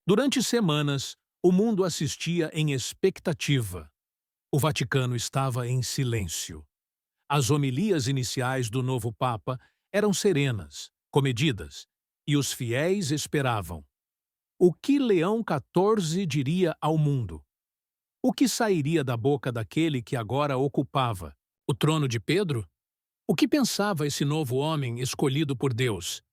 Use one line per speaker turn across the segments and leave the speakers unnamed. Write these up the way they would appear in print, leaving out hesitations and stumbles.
Durante semanas, o mundo assistia em expectativa. O Vaticano estava em silêncio. As homilias iniciais do novo Papa eram serenas, comedidas, e os fiéis esperavam. O que Leão XIV diria ao mundo? O que sairia da boca daquele que agora ocupava o trono de Pedro? O que pensava esse novo homem escolhido por Deus?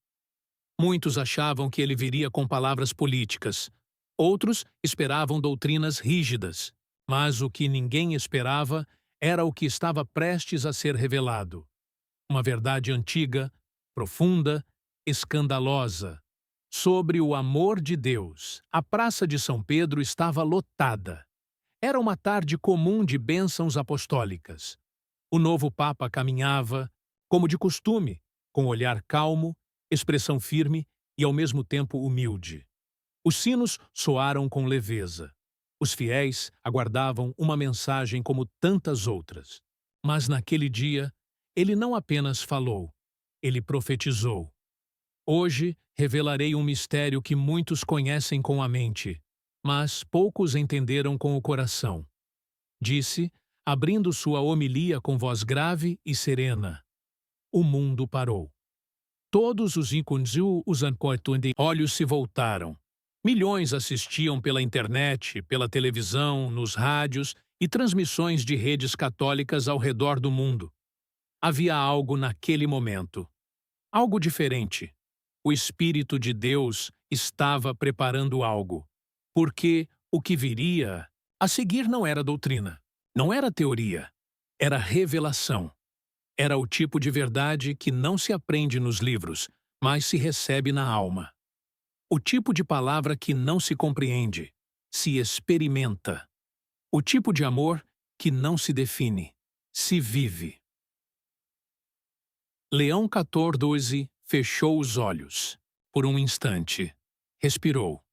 Muitos achavam que ele viria com palavras políticas. Outros esperavam doutrinas rígidas. Mas o que ninguém esperava era o que estava prestes a ser revelado. Uma verdade antiga, profunda, escandalosa. Sobre o amor de Deus, a Praça de São Pedro estava lotada. Era uma tarde comum de bênçãos apostólicas. O novo Papa caminhava, como de costume, com olhar calmo, expressão firme e ao mesmo tempo humilde. Os sinos soaram com leveza. Os fiéis aguardavam uma mensagem como tantas outras. Mas naquele dia, ele não apenas falou, ele profetizou. Hoje revelarei um mistério que muitos conhecem com a mente, mas poucos entenderam com o coração. Disse, abrindo sua homilia com voz grave e serena. O mundo parou. Todos os olhos se voltaram. Milhões assistiam pela internet, pela televisão, nos rádios e transmissões de redes católicas ao redor do mundo. Havia algo naquele momento. Algo diferente. O Espírito de Deus estava preparando algo. Porque o que viria a seguir não era doutrina, não era teoria, era revelação. Era o tipo de verdade que não se aprende nos livros, mas se recebe na alma. O tipo de palavra que não se compreende, se experimenta. O tipo de amor que não se define, se vive. Leão XIV fechou os olhos, por um instante, respirou,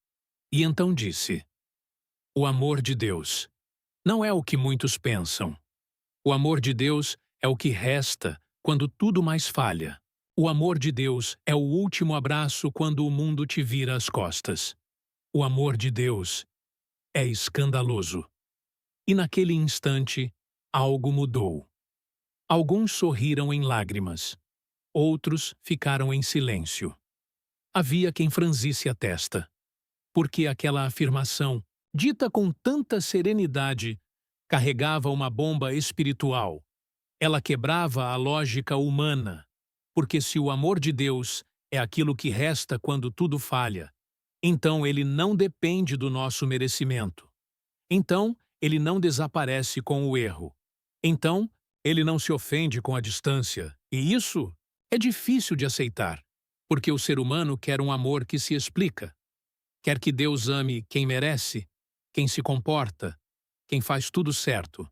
e então disse: o amor de Deus não é o que muitos pensam. O amor de Deus é o que resta quando tudo mais falha. O amor de Deus é o último abraço quando o mundo te vira as costas. O amor de Deus é escandaloso. E naquele instante, algo mudou. Alguns sorriram em lágrimas. Outros ficaram em silêncio. Havia quem franzisse a testa. Porque aquela afirmação, dita com tanta serenidade, carregava uma bomba espiritual. Ela quebrava a lógica humana, porque se o amor de Deus é aquilo que resta quando tudo falha, então ele não depende do nosso merecimento. Então, ele não desaparece com o erro. Então, ele não se ofende com a distância. E isso é difícil de aceitar, porque o ser humano quer um amor que se explica. Quer que Deus ame quem merece, quem se comporta, quem faz tudo certo.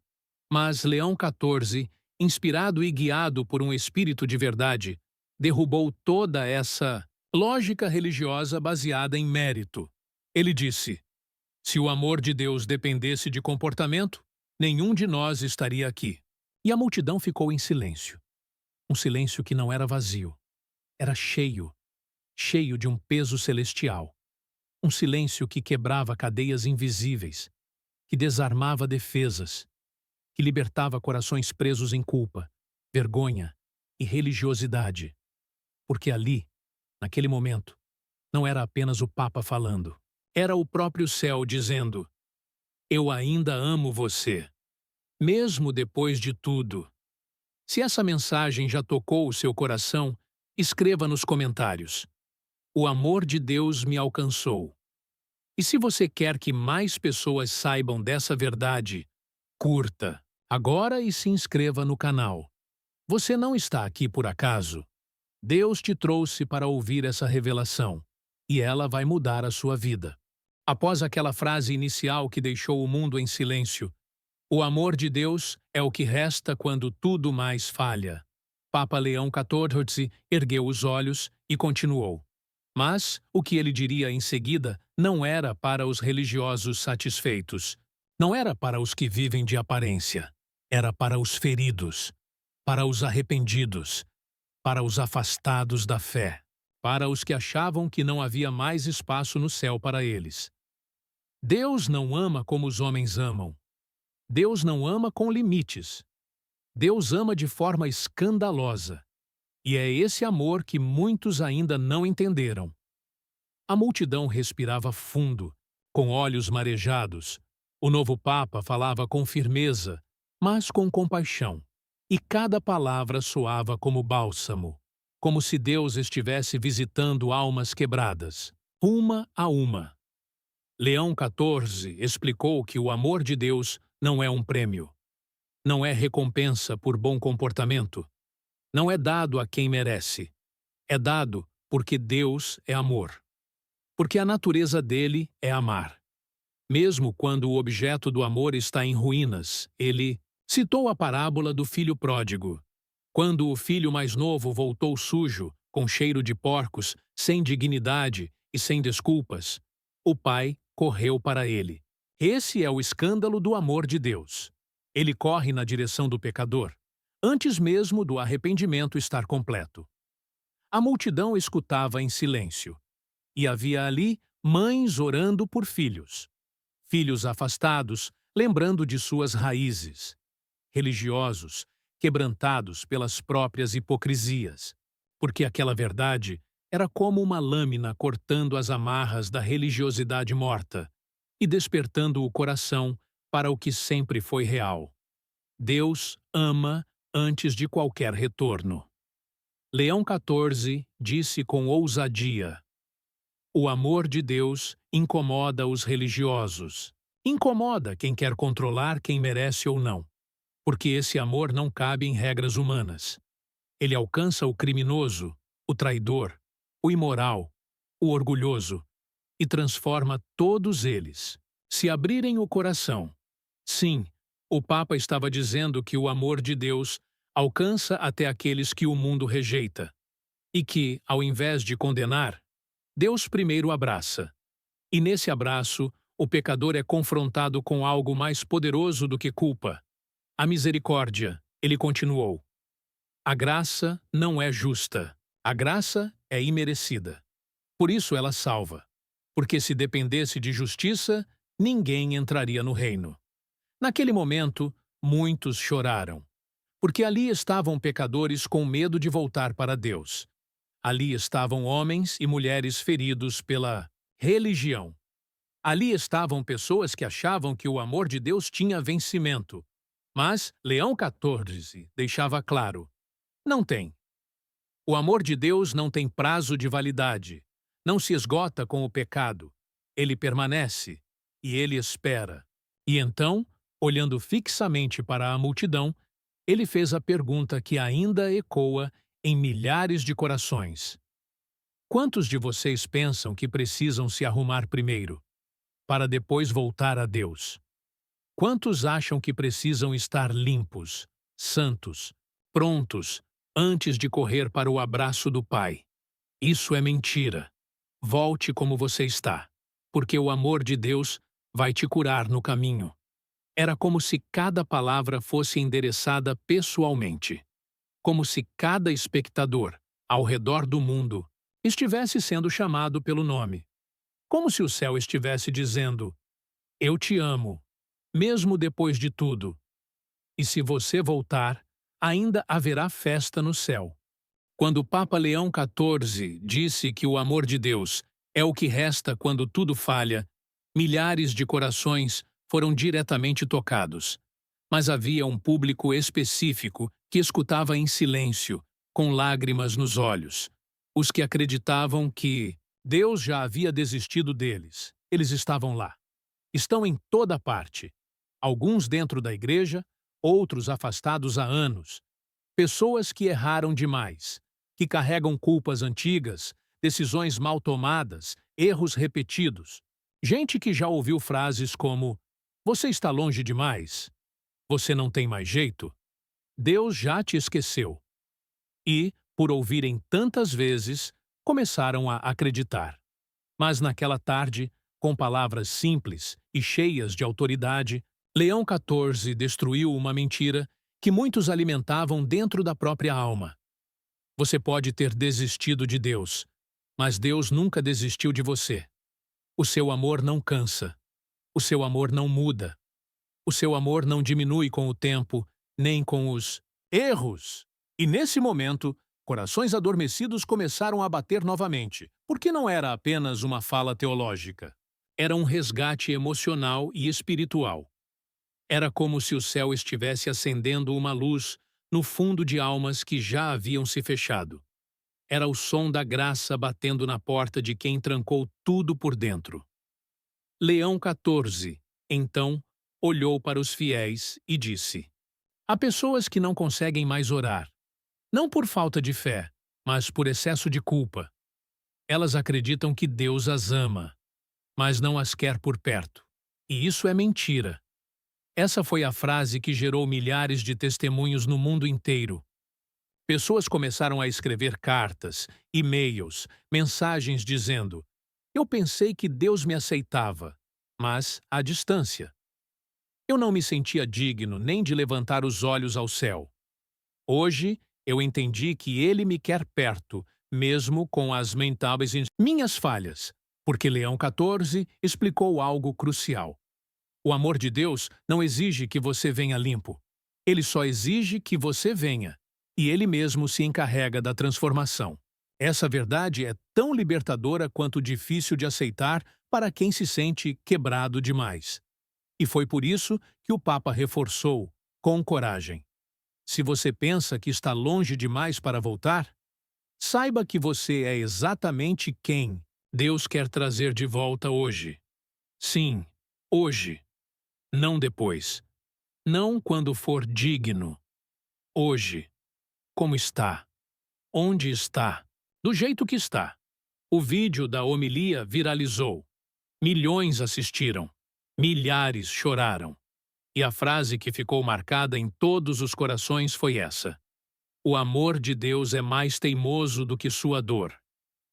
Mas Leão XIV, inspirado e guiado por um espírito de verdade, derrubou toda essa lógica religiosa baseada em mérito. Ele disse: se o amor de Deus dependesse de comportamento, nenhum de nós estaria aqui. E a multidão ficou em silêncio. Um silêncio que não era vazio. Era cheio, cheio de um peso celestial. Um silêncio que quebrava cadeias invisíveis, que desarmava defesas, que libertava corações presos em culpa, vergonha e religiosidade. Porque ali, naquele momento, não era apenas o Papa falando. Era o próprio céu dizendo: eu ainda amo você, mesmo depois de tudo. Se essa mensagem já tocou o seu coração, escreva nos comentários. O amor de Deus me alcançou. E se você quer que mais pessoas saibam dessa verdade, curta agora e se inscreva no canal. Você não está aqui por acaso. Deus te trouxe para ouvir essa revelação, e ela vai mudar a sua vida. Após aquela frase inicial que deixou o mundo em silêncio, o amor de Deus é o que resta quando tudo mais falha. Papa Leão XIV ergueu os olhos e continuou. Mas o que ele diria em seguida não era para os religiosos satisfeitos. Não era para os que vivem de aparência. Era para os feridos, para os arrependidos, para os afastados da fé, para os que achavam que não havia mais espaço no céu para eles. Deus não ama como os homens amam. Deus não ama com limites. Deus ama de forma escandalosa. E é esse amor que muitos ainda não entenderam. A multidão respirava fundo, com olhos marejados. O novo Papa falava com firmeza, mas com compaixão. E cada palavra soava como bálsamo, como se Deus estivesse visitando almas quebradas, uma a uma. Leão XIV explicou que o amor de Deus não é um prêmio. Não é recompensa por bom comportamento. Não é dado a quem merece. É dado porque Deus é amor. Porque a natureza dele é amar. Mesmo quando o objeto do amor está em ruínas, ele citou a parábola do filho pródigo. Quando o filho mais novo voltou sujo, com cheiro de porcos, sem dignidade e sem desculpas, o pai correu para ele. Esse é o escândalo do amor de Deus. Ele corre na direção do pecador, antes mesmo do arrependimento estar completo. A multidão escutava em silêncio. E havia ali mães orando por filhos. Filhos afastados, lembrando de suas raízes. Religiosos, quebrantados pelas próprias hipocrisias. Porque aquela verdade era como uma lâmina cortando as amarras da religiosidade morta e despertando o coração para o que sempre foi real. Deus ama antes de qualquer retorno. Leão XIV disse com ousadia: o amor de Deus incomoda os religiosos. Incomoda quem quer controlar quem merece ou não. Porque esse amor não cabe em regras humanas. Ele alcança o criminoso, o traidor, o imoral, o orgulhoso e transforma todos eles, se abrirem o coração. Sim, o Papa estava dizendo que o amor de Deus alcança até aqueles que o mundo rejeita. E que, ao invés de condenar, Deus primeiro abraça. E nesse abraço, o pecador é confrontado com algo mais poderoso do que culpa. A misericórdia, ele continuou. A graça não é justa. A graça é imerecida. Por isso ela salva. Porque se dependesse de justiça, ninguém entraria no reino. Naquele momento, muitos choraram. Porque ali estavam pecadores com medo de voltar para Deus. Ali estavam homens e mulheres feridos pela religião. Ali estavam pessoas que achavam que o amor de Deus tinha vencimento. Mas Leão XIV deixava claro: não tem. O amor de Deus não tem prazo de validade. Não se esgota com o pecado. Ele permanece e ele espera. E então, olhando fixamente para a multidão, ele fez a pergunta que ainda ecoa em milhares de corações. Quantos de vocês pensam que precisam se arrumar primeiro, para depois voltar a Deus? Quantos acham que precisam estar limpos, santos, prontos, antes de correr para o abraço do Pai? Isso é mentira. Volte como você está, porque o amor de Deus vai te curar no caminho. Era como se cada palavra fosse endereçada pessoalmente. Como se cada espectador, ao redor do mundo, estivesse sendo chamado pelo nome. Como se o céu estivesse dizendo: eu te amo, mesmo depois de tudo. E se você voltar, ainda haverá festa no céu. Quando o Papa Leão XIV disse que o amor de Deus é o que resta quando tudo falha, milhares de corações foram diretamente tocados. Mas havia um público específico que escutava em silêncio, com lágrimas nos olhos. Os que acreditavam que Deus já havia desistido deles. Eles estavam lá. Estão em toda parte. Alguns dentro da igreja, outros afastados há anos. Pessoas que erraram demais, que carregam culpas antigas, decisões mal tomadas, erros repetidos. Gente que já ouviu frases como: você está longe demais? Você não tem mais jeito? Deus já te esqueceu. E, por ouvirem tantas vezes, começaram a acreditar. Mas naquela tarde, com palavras simples e cheias de autoridade, Leão XIV destruiu uma mentira que muitos alimentavam dentro da própria alma. Você pode ter desistido de Deus, mas Deus nunca desistiu de você. O seu amor não cansa. O seu amor não muda. O seu amor não diminui com o tempo, nem com os erros. E nesse momento, corações adormecidos começaram a bater novamente, porque não era apenas uma fala teológica. Era um resgate emocional e espiritual. Era como se o céu estivesse acendendo uma luz no fundo de almas que já haviam se fechado. Era o som da graça batendo na porta de quem trancou tudo por dentro. Leão 14, então, olhou para os fiéis e disse: há pessoas que não conseguem mais orar, não por falta de fé, mas por excesso de culpa. Elas acreditam que Deus as ama, mas não as quer por perto. E isso é mentira. Essa foi a frase que gerou milhares de testemunhos no mundo inteiro. Pessoas começaram a escrever cartas, e-mails, mensagens dizendo: eu pensei que Deus me aceitava, mas à distância. Eu não me sentia digno nem de levantar os olhos ao céu. Hoje, eu entendi que Ele me quer perto, mesmo com as mentáveis minhas falhas, porque Leão 14 explicou algo crucial. O amor de Deus não exige que você venha limpo. Ele só exige que você venha, e Ele mesmo se encarrega da transformação. Essa verdade é tão libertadora quanto difícil de aceitar para quem se sente quebrado demais. E foi por isso que o Papa reforçou, com coragem: se você pensa que está longe demais para voltar, saiba que você é exatamente quem Deus quer trazer de volta hoje. Sim, hoje. Não depois. Não quando for digno. Hoje. Como está? Onde está? Do jeito que está. O vídeo da homilia viralizou. Milhões assistiram. Milhares choraram. E a frase que ficou marcada em todos os corações foi essa: o amor de Deus é mais teimoso do que sua dor.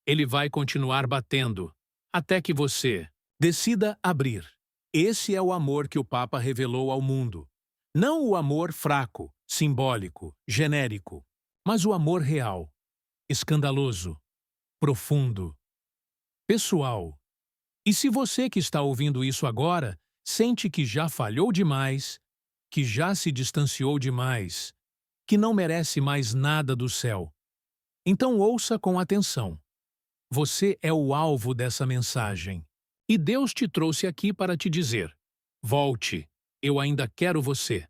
Ele vai continuar batendo, até que você decida abrir. Esse é o amor que o Papa revelou ao mundo. Não o amor fraco, simbólico, genérico, mas o amor real, escandaloso, profundo, pessoal. E se você que está ouvindo isso agora sente que já falhou demais, que já se distanciou demais, que não merece mais nada do céu, então ouça com atenção. Você é o alvo dessa mensagem. E Deus te trouxe aqui para te dizer: volte, eu ainda quero você.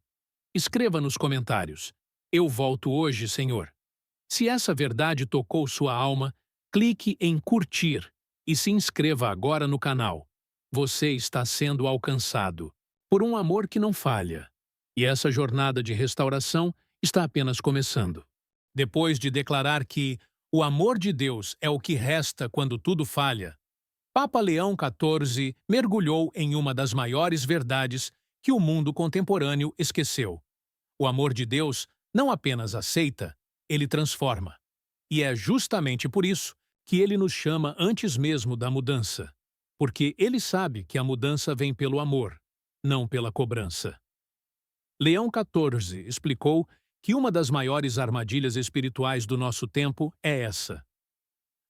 Escreva nos comentários: eu volto hoje, Senhor. Se essa verdade tocou sua alma, clique em curtir e se inscreva agora no canal. Você está sendo alcançado por um amor que não falha. E essa jornada de restauração está apenas começando. Depois de declarar que o amor de Deus é o que resta quando tudo falha, Papa Leão XIV mergulhou em uma das maiores verdades que o mundo contemporâneo esqueceu. O amor de Deus não apenas aceita, ele transforma. E é justamente por isso que ele nos chama antes mesmo da mudança. Porque ele sabe que a mudança vem pelo amor, não pela cobrança. Leão XIV explicou que uma das maiores armadilhas espirituais do nosso tempo é essa.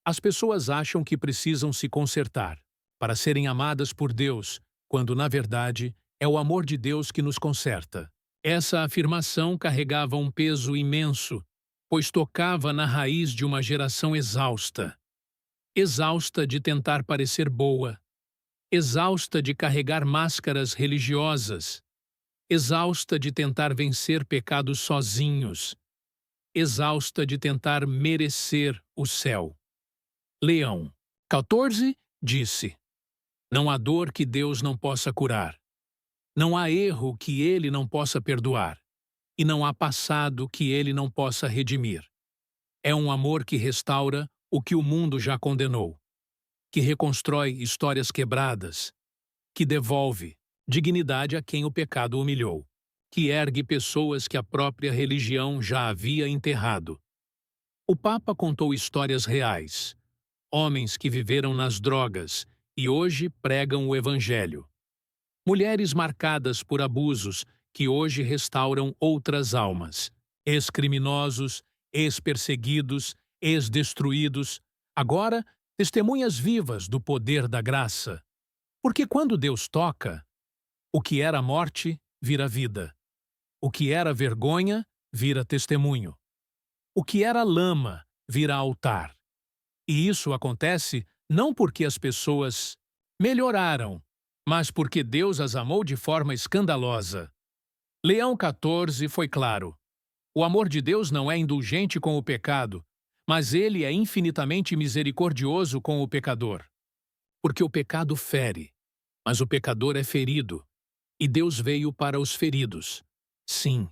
As pessoas acham que precisam se consertar para serem amadas por Deus, quando, na verdade, é o amor de Deus que nos conserta. Essa afirmação carregava um peso imenso, pois tocava na raiz de uma geração exausta. Exausta de tentar parecer boa. Exausta de carregar máscaras religiosas. Exausta de tentar vencer pecados sozinhos. Exausta de tentar merecer o céu. Leão 14 disse: não há dor que Deus não possa curar. Não há erro que Ele não possa perdoar. E não há passado que Ele não possa redimir. É um amor que restaura o que o mundo já condenou, que reconstrói histórias quebradas, que devolve dignidade a quem o pecado humilhou, que ergue pessoas que a própria religião já havia enterrado. O Papa contou histórias reais. Homens que viveram nas drogas e hoje pregam o Evangelho. Mulheres marcadas por abusos que hoje restauram outras almas. Ex-criminosos, ex-perseguidos, ex-destruídos. Agora, testemunhas vivas do poder da graça. Porque quando Deus toca, O que era morte, vira vida. O que era vergonha, vira testemunho. O que era lama, vira altar. E isso acontece não porque as pessoas melhoraram, mas porque Deus as amou de forma escandalosa. Leão 14 foi claro. O amor de Deus não é indulgente com o pecado, mas ele é infinitamente misericordioso com o pecador. Porque o pecado fere, mas o pecador é ferido. E Deus veio para os feridos. Sim,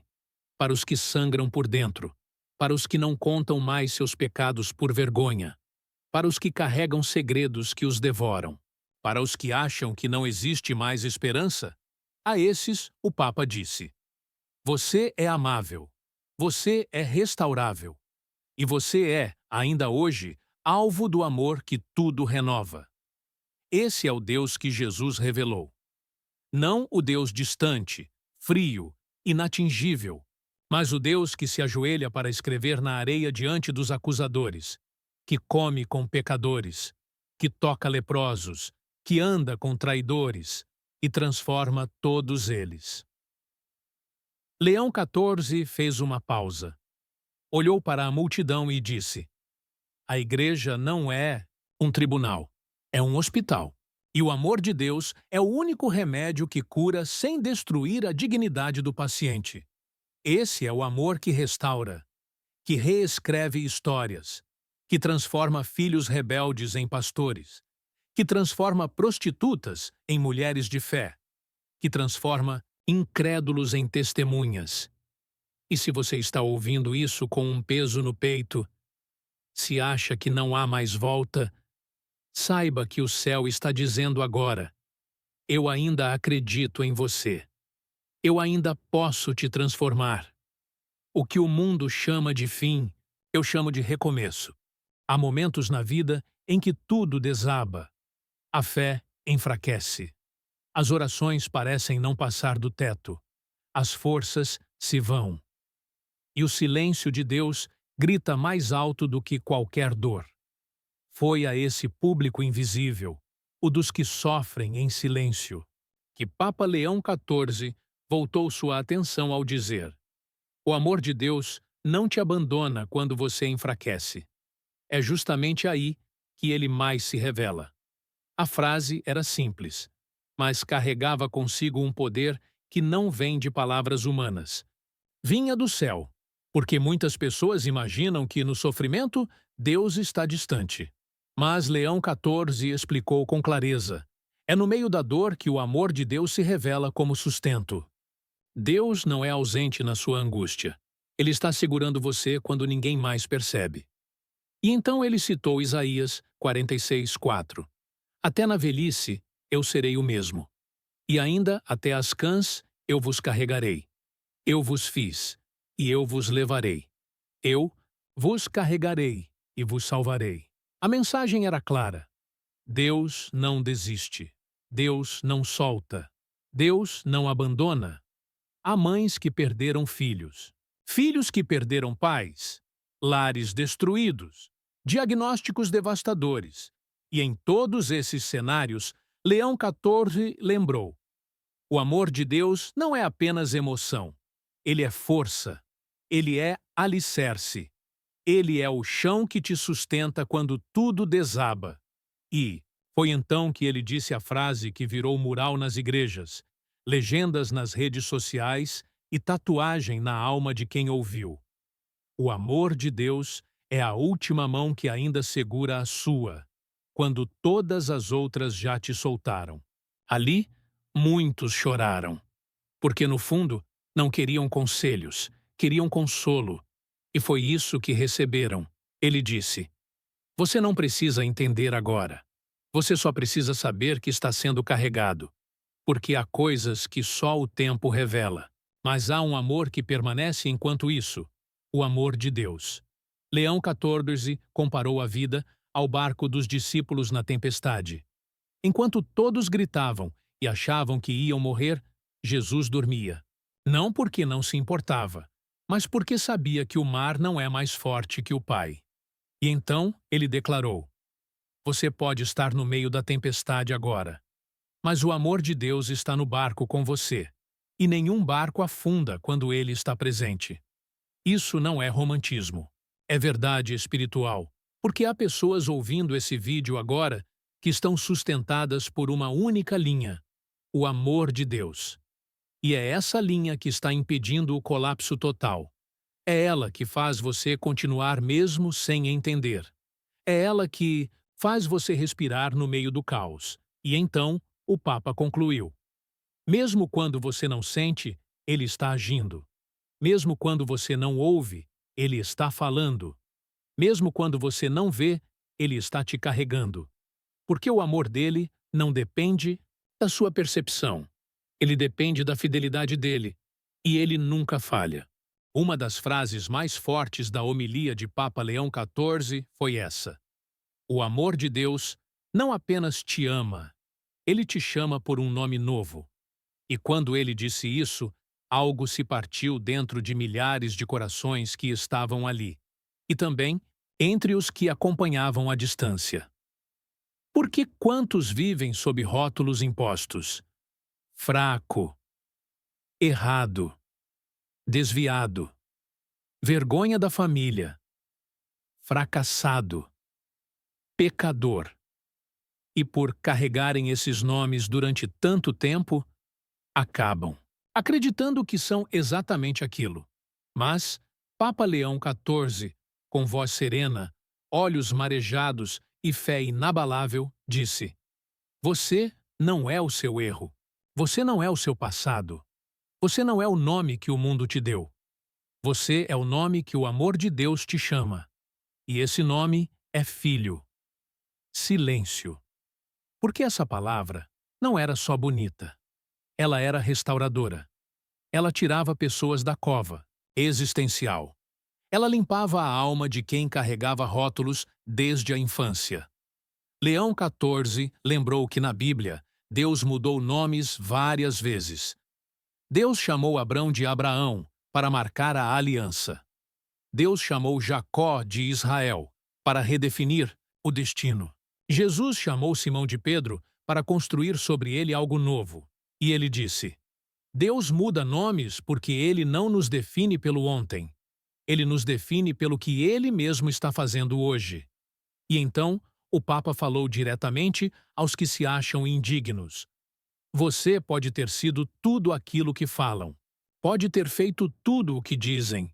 para os que sangram por dentro, para os que não contam mais seus pecados por vergonha, para os que carregam segredos que os devoram, para os que acham que não existe mais esperança. A esses, o Papa disse: você é amável, você é restaurável, e você é, ainda hoje, alvo do amor que tudo renova. Esse é o Deus que Jesus revelou. Não o Deus distante, frio, inatingível, mas o Deus que se ajoelha para escrever na areia diante dos acusadores, que come com pecadores, que toca leprosos, que anda com traidores e transforma todos eles. Leão 14 fez uma pausa. Olhou para a multidão e disse: a igreja não é um tribunal, é um hospital. E o amor de Deus é o único remédio que cura sem destruir a dignidade do paciente. Esse é o amor que restaura, que reescreve histórias, que transforma filhos rebeldes em pastores, que transforma prostitutas em mulheres de fé, que transforma incrédulos em testemunhas. E se você está ouvindo isso com um peso no peito, se acha que não há mais volta, saiba que o céu está dizendo agora: eu ainda acredito em você. Eu ainda posso te transformar. O que o mundo chama de fim, eu chamo de recomeço. Há momentos na vida em que tudo desaba. A fé enfraquece. As orações parecem não passar do teto. As forças se vão. E o silêncio de Deus grita mais alto do que qualquer dor. Foi a esse público invisível, o dos que sofrem em silêncio, que Papa Leão XIV voltou sua atenção ao dizer: o amor de Deus não te abandona quando você enfraquece. É justamente aí que ele mais se revela. A frase era simples, mas carregava consigo um poder que não vem de palavras humanas. Vinha do céu, porque muitas pessoas imaginam que no sofrimento Deus está distante. Mas Leão XIV explicou com clareza: é no meio da dor que o amor de Deus se revela como sustento. Deus não é ausente na sua angústia. Ele está segurando você quando ninguém mais percebe. E então ele citou Isaías 46:4. Até na velhice eu serei o mesmo. E ainda até as cãs eu vos carregarei. Eu vos fiz, e eu vos levarei. Eu vos carregarei e vos salvarei. A mensagem era clara. Deus não desiste. Deus não solta. Deus não abandona. Há mães que perderam filhos, filhos que perderam pais, lares destruídos, diagnósticos devastadores. E em todos esses cenários, Leão XIV lembrou: o amor de Deus não é apenas emoção. Ele é força. Ele é alicerce. Ele é o chão que te sustenta quando tudo desaba. E foi então que ele disse a frase que virou mural nas igrejas, legendas nas redes sociais e tatuagem na alma de quem ouviu: o amor de Deus é a última mão que ainda segura a sua, quando todas as outras já te soltaram. Ali, muitos choraram, porque no fundo não queriam conselhos, queriam consolo. E foi isso que receberam. Ele disse: você não precisa entender agora. Você só precisa saber que está sendo carregado. Porque há coisas que só o tempo revela. Mas há um amor que permanece enquanto isso: o amor de Deus. Leão XIV comparou a vida ao barco dos discípulos na tempestade. Enquanto todos gritavam e achavam que iam morrer, Jesus dormia. Não porque não se importava, mas porque sabia que o mar não é mais forte que o Pai. E então ele declarou: você pode estar no meio da tempestade agora, Mas o amor de Deus está no barco com você, e nenhum barco afunda quando ele está presente. Isso não é romantismo. É verdade espiritual, porque há pessoas ouvindo esse vídeo agora que estão sustentadas por uma única linha: o amor de Deus. E é essa linha que está impedindo o colapso total. É ela que faz você continuar mesmo sem entender. É ela que faz você respirar no meio do caos. E então, o Papa concluiu: mesmo quando você não sente, ele está agindo. Mesmo quando você não ouve, ele está falando. Mesmo quando você não vê, ele está te carregando. Porque o amor dele não depende da sua percepção. Ele depende da fidelidade dele. E ele nunca falha. Uma das frases mais fortes da homilia de Papa Leão XIV foi essa: o amor de Deus não apenas te ama, ele te chama por um nome novo. E quando ele disse isso, algo se partiu dentro de milhares de corações que estavam ali, e também entre os que acompanhavam à distância. Porque quantos vivem sob rótulos impostos? Fraco, errado, desviado, vergonha da família, fracassado, pecador. E por carregarem esses nomes durante tanto tempo, acabam acreditando que são exatamente aquilo. Mas Papa Leão XIV, com voz serena, olhos marejados e fé inabalável, disse: você não é o seu erro. Você não é o seu passado. Você não é o nome que o mundo te deu. Você é o nome que o amor de Deus te chama. E esse nome é Filho. Silêncio. Porque essa palavra não era só bonita. Ela era restauradora. Ela tirava pessoas da cova existencial. Ela limpava a alma de quem carregava rótulos desde a infância. Leão XIV lembrou que na Bíblia, Deus mudou nomes várias vezes. Deus chamou Abrão de Abraão para marcar a aliança. Deus chamou Jacó de Israel para redefinir o destino. Jesus chamou Simão de Pedro para construir sobre ele algo novo. E ele disse: Deus muda nomes porque ele não nos define pelo ontem. Ele nos define pelo que ele mesmo está fazendo hoje. E então, o Papa falou diretamente aos que se acham indignos. Você pode ter sido tudo aquilo que falam. Pode ter feito tudo o que dizem.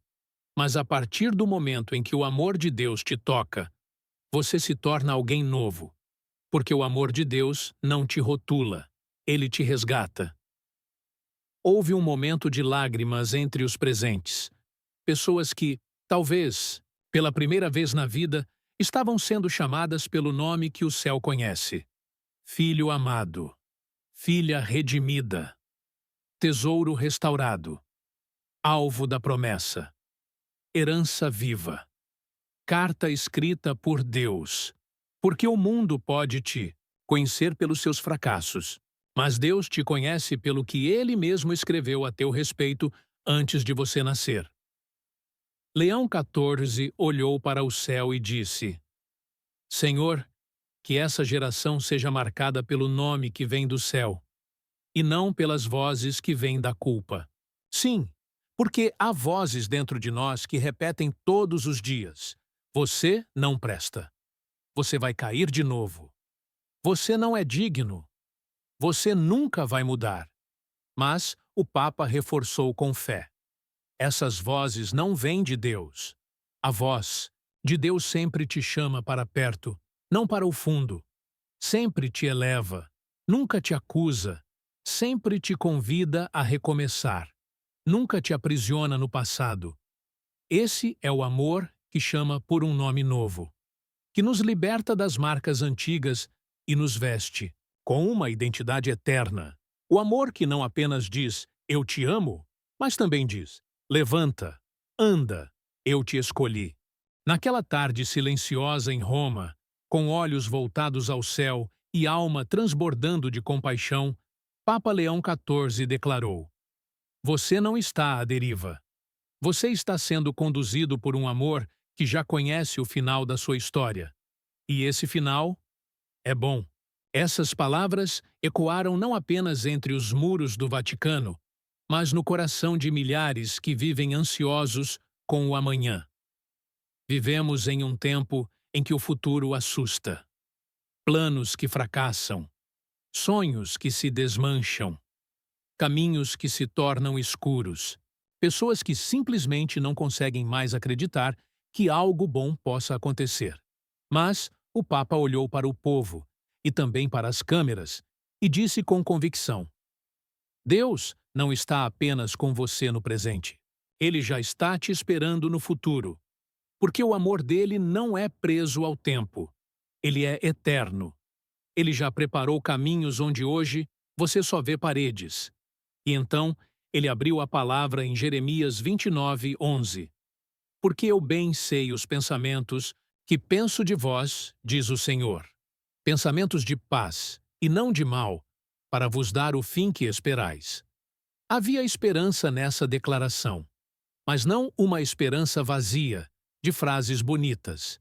Mas a partir do momento em que o amor de Deus te toca, você se torna alguém novo. Porque o amor de Deus não te rotula. Ele te resgata. Houve um momento de lágrimas entre os presentes. Pessoas que, talvez, pela primeira vez na vida, estavam sendo chamadas pelo nome que o céu conhece: Filho amado, Filha redimida, Tesouro restaurado, Alvo da promessa, Herança viva, Carta escrita por Deus. Porque o mundo pode te conhecer pelos seus fracassos, mas Deus te conhece pelo que Ele mesmo escreveu a teu respeito antes de você nascer. Leão XIV olhou para o céu e disse: Senhor, que essa geração seja marcada pelo nome que vem do céu, e não pelas vozes que vêm da culpa. Sim, porque há vozes dentro de nós que repetem todos os dias: você não presta. Você vai cair de novo. Você não é digno. Você nunca vai mudar. Mas o Papa reforçou com fé: essas vozes não vêm de Deus. A voz de Deus sempre te chama para perto, não para o fundo. Sempre te eleva, nunca te acusa, sempre te convida a recomeçar. Nunca te aprisiona no passado. Esse é o amor que chama por um nome novo, que nos liberta das marcas antigas e nos veste com uma identidade eterna. O amor que não apenas diz, eu te amo, mas também diz, levanta, anda, eu te escolhi. Naquela tarde silenciosa em Roma, com olhos voltados ao céu e alma transbordando de compaixão, Papa Leão XIV declarou: você não está à deriva. Você está sendo conduzido por um amor que já conhece o final da sua história. E esse final é bom. Essas palavras ecoaram não apenas entre os muros do Vaticano, mas no coração de milhares que vivem ansiosos com o amanhã. Vivemos em um tempo em que o futuro assusta. Planos que fracassam, sonhos que se desmancham, caminhos que se tornam escuros, pessoas que simplesmente não conseguem mais acreditar que algo bom possa acontecer. Mas o Papa olhou para o povo e também para as câmeras e disse com convicção: Deus não está apenas com você no presente. Ele já está te esperando no futuro, porque o amor dele não é preso ao tempo. Ele é eterno. Ele já preparou caminhos onde hoje você só vê paredes. E então ele abriu a palavra em Jeremias 29:11. Porque eu bem sei os pensamentos que penso de vós, diz o Senhor. Pensamentos de paz e não de mal, para vos dar o fim que esperais. Havia esperança nessa declaração, mas não uma esperança vazia, de frases bonitas.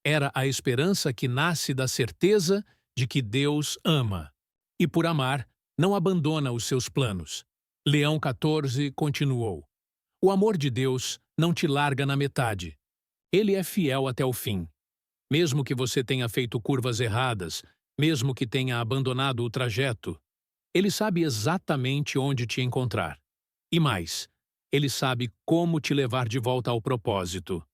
Era a esperança que nasce da certeza de que Deus ama, e por amar, não abandona os seus planos. Leão 14 continuou: O amor de Deus não te larga na metade. Ele é fiel até o fim. Mesmo que você tenha feito curvas erradas, mesmo que tenha abandonado o trajeto, ele sabe exatamente onde te encontrar. E mais, ele sabe como te levar de volta ao propósito.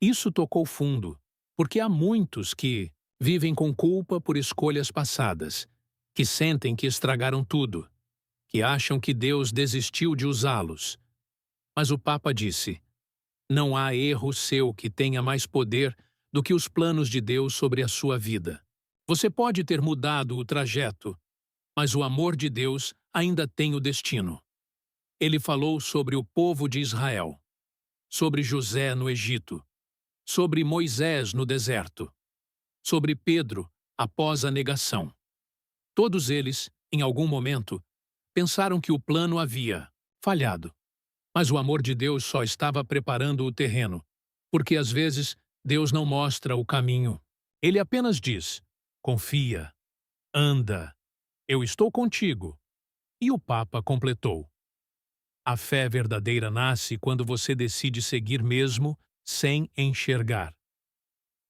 Isso tocou fundo, porque há muitos que vivem com culpa por escolhas passadas, que sentem que estragaram tudo, que acham que Deus desistiu de usá-los. Mas o Papa disse: não há erro seu que tenha mais poder do que os planos de Deus sobre a sua vida. Você pode ter mudado o trajeto, mas o amor de Deus ainda tem o destino. Ele falou sobre o povo de Israel, sobre José no Egito, sobre Moisés no deserto, sobre Pedro após a negação. Todos eles, em algum momento, pensaram que o plano havia falhado. Mas o amor de Deus só estava preparando o terreno, porque às vezes Deus não mostra o caminho. Ele apenas diz: confia, anda, eu estou contigo. E o Papa completou: a fé verdadeira nasce quando você decide seguir mesmo sem enxergar,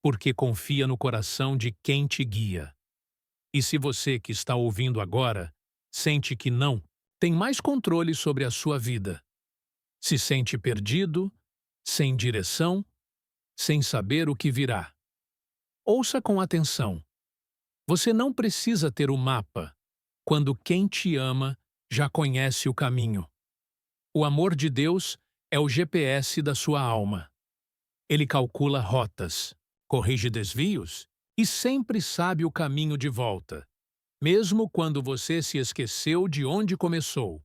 porque confia no coração de quem te guia. E se você que está ouvindo agora sente que não tem mais controle sobre a sua vida, se sente perdido, sem direção, sem saber o que virá, ouça com atenção. Você não precisa ter o mapa, quando quem te ama já conhece o caminho. O amor de Deus é o GPS da sua alma. Ele calcula rotas, corrige desvios e sempre sabe o caminho de volta, mesmo quando você se esqueceu de onde começou.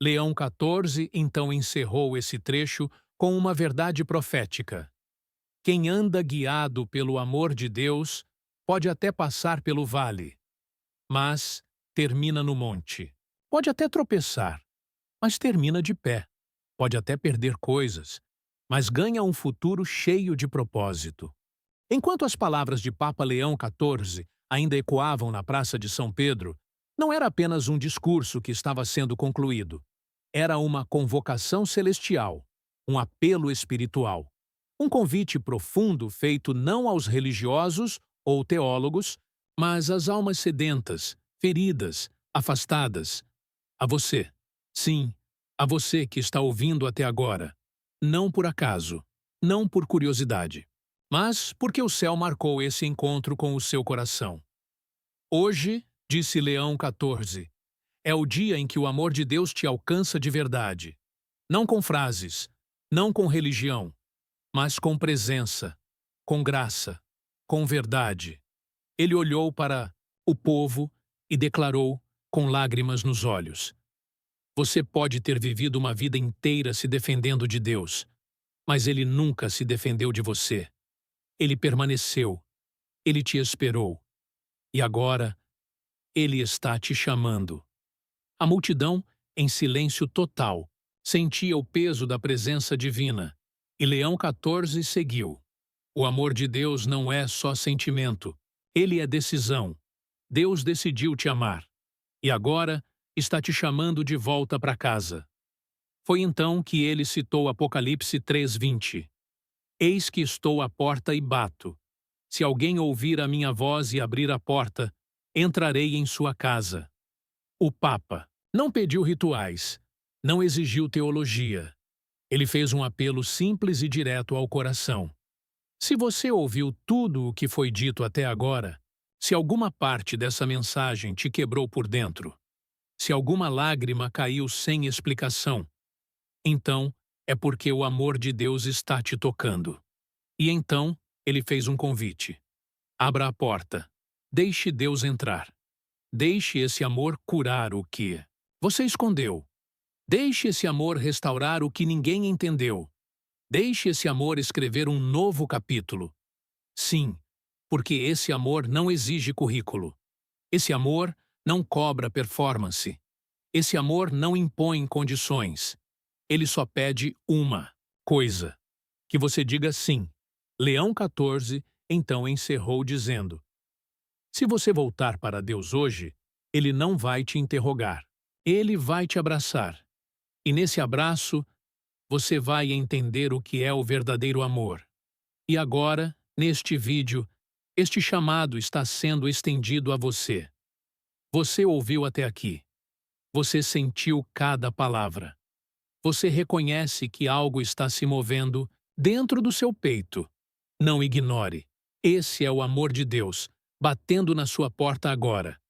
Leão 14 então encerrou esse trecho com uma verdade profética. Quem anda guiado pelo amor de Deus pode até passar pelo vale, mas termina no monte. Pode até tropeçar, mas termina de pé. Pode até perder coisas, mas ganha um futuro cheio de propósito. Enquanto as palavras de Papa Leão XIV ainda ecoavam na Praça de São Pedro, não era apenas um discurso que estava sendo concluído. Era uma convocação celestial, um apelo espiritual. Um convite profundo feito não aos religiosos ou teólogos, mas às almas sedentas, feridas, afastadas. A você, sim, a você que está ouvindo até agora. Não por acaso, não por curiosidade, mas porque o céu marcou esse encontro com o seu coração. Hoje, disse Leão XIV, é o dia em que o amor de Deus te alcança de verdade. Não com frases, não com religião, mas com presença, com graça, com verdade. Ele olhou para o povo e declarou, com lágrimas nos olhos: você pode ter vivido uma vida inteira se defendendo de Deus, mas Ele nunca se defendeu de você. Ele permaneceu, Ele te esperou, e agora Ele está te chamando. A multidão, em silêncio total, sentia o peso da presença divina, e Leão XIV seguiu. O amor de Deus não é só sentimento, Ele é decisão. Deus decidiu te amar. E agora está te chamando de volta para casa. Foi então que ele citou Apocalipse 3:20. Eis que estou à porta e bato. Se alguém ouvir a minha voz e abrir a porta, entrarei em sua casa. O Papa não pediu rituais, não exigiu teologia. Ele fez um apelo simples e direto ao coração. Se você ouviu tudo o que foi dito até agora, se alguma parte dessa mensagem te quebrou por dentro, se alguma lágrima caiu sem explicação, então é porque o amor de Deus está te tocando. E então ele fez um convite. Abra a porta. Deixe Deus entrar. Deixe esse amor curar o que você escondeu. Deixe esse amor restaurar o que ninguém entendeu. Deixe esse amor escrever um novo capítulo. Sim, porque esse amor não exige currículo. Esse amor não cobra performance. Esse amor não impõe condições. Ele só pede uma coisa: que você diga sim. Leão 14 então encerrou dizendo: se você voltar para Deus hoje, Ele não vai te interrogar. Ele vai te abraçar. E nesse abraço, você vai entender o que é o verdadeiro amor. E agora, neste vídeo, este chamado está sendo estendido a você. Você ouviu até aqui. Você sentiu cada palavra. Você reconhece que algo está se movendo dentro do seu peito. Não ignore. Esse é o amor de Deus, batendo na sua porta agora.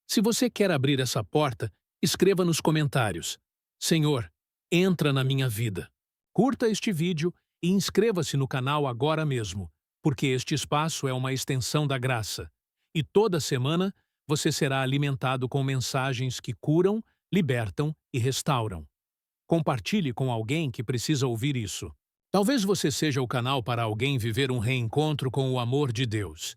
Se você quer abrir essa porta, escreva nos comentários: Senhor, entra na minha vida. Curta este vídeo e inscreva-se no canal agora mesmo, porque este espaço é uma extensão da graça. E toda semana você será alimentado com mensagens que curam, libertam e restauram. Compartilhe com alguém que precisa ouvir isso. Talvez você seja o canal para alguém viver um reencontro com o amor de Deus.